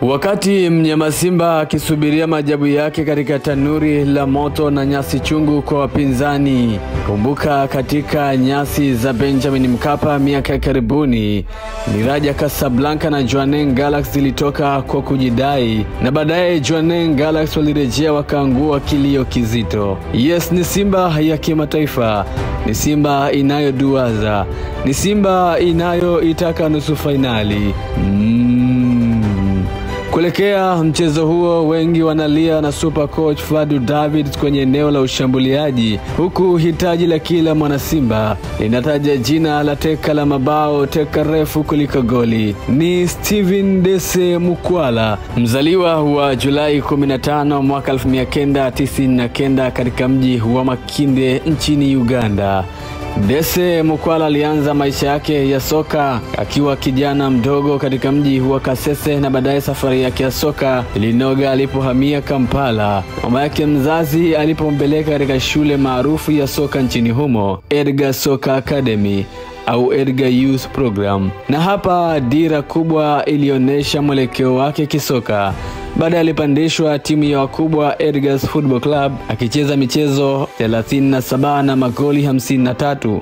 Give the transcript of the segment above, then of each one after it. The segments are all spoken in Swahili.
Wakati mnyama Simba akisubiria majabu yake katika tanuri la moto na nyasi chungu kwa wapinzani. Kumbuka katika nyasi za Benjamin Mkapa miaka ya karibuni, Raja Casablanca na Jwaneng Galaxy zilitoka kwa kujidai, na baadaye Jwaneng Galaxy walirejea wakaangua kilio kizito. Yes, ni Simba ya kimataifa, ni Simba inayoduaza, ni Simba inayoitaka nusu finali. Kuelekea mchezo huo, wengi wanalia na super coach Fadlu Davids kwenye eneo la ushambuliaji, huku hitaji la kila mwana Simba linataja jina la teka la mabao, teka refu kuliko goli. Ni Steven Dese Mukwala, mzaliwa wa Julai 15 mwaka 1999 katika mji wa Makinde nchini Uganda. Dese Mukwala alianza maisha yake ya soka akiwa kijana mdogo katika mji wa Kasese, na baadaye safari yake ya soka ilinoga alipohamia Kampala. Mama yake mzazi alipompeleka katika shule maarufu ya soka nchini humo, Edgar Soccer Academy au Edgar Youth Program, na hapa dira kubwa ilionyesha mwelekeo wake kisoka. Baada alipandishwa timu ya wakubwa Edgar's Football Club, akicheza michezo 37 na magoli 53.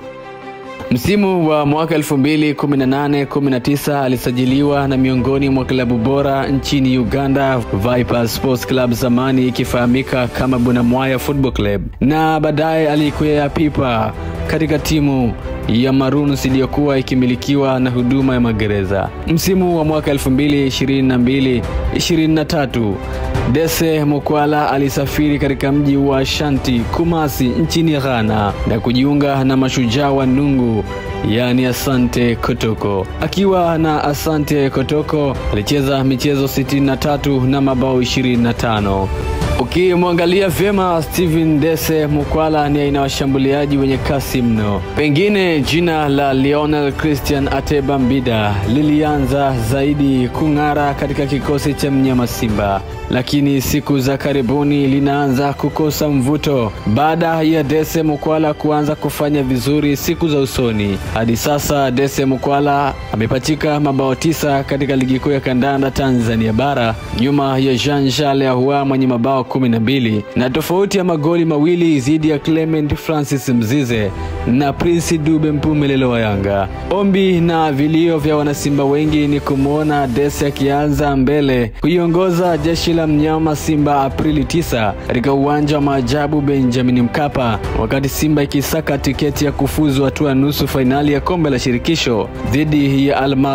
Msimu wa mwaka 2018-19 alisajiliwa na miongoni mwa klabu bora nchini Uganda, Vipers Sports Club, zamani ikifahamika kama Bwanamwaya Football Club, na baadaye alikwea pipa katika timu ya Maroons iliyokuwa ikimilikiwa na huduma ya magereza. Msimu wa mwaka 2022-23, Dese Mukwala alisafiri katika mji wa Ashanti, Kumasi nchini Ghana, na kujiunga na Mashujaa wa Nungu, yani Asante Kotoko. Akiwa na Asante Kotoko alicheza michezo 63 na mabao 25. Ukimwangalia vyema, Steven Dese Mukwala ni aina washambuliaji wenye kasi mno. Pengine jina la Lionel Christian Ateba Mbida lilianza zaidi kung'ara katika kikosi cha mnyama Simba, lakini siku za karibuni linaanza kukosa mvuto baada ya Dese Mukwala kuanza kufanya vizuri siku za usoni. Hadi sasa Dese Mukwala amepachika mabao 9 katika ligi kuu ya kandanda Tanzania bara, nyuma ya Jean Charles Ahoua mwenye mabao 12, na tofauti ya magoli mawili zidi ya Clement Francis Mzize na Prince Dube Mpumelelo wa Yanga. Ombi na vilio vya wanasimba wengi ni kumuona Dese akianza mbele kuiongoza jeshi la mnyama Simba Aprili 9 katika uwanja wa maajabu Benjamin Mkapa, wakati Simba ikisaka tiketi ya kufuzu hatua nusu finali ya kombe la shirikisho dhidi ya Alma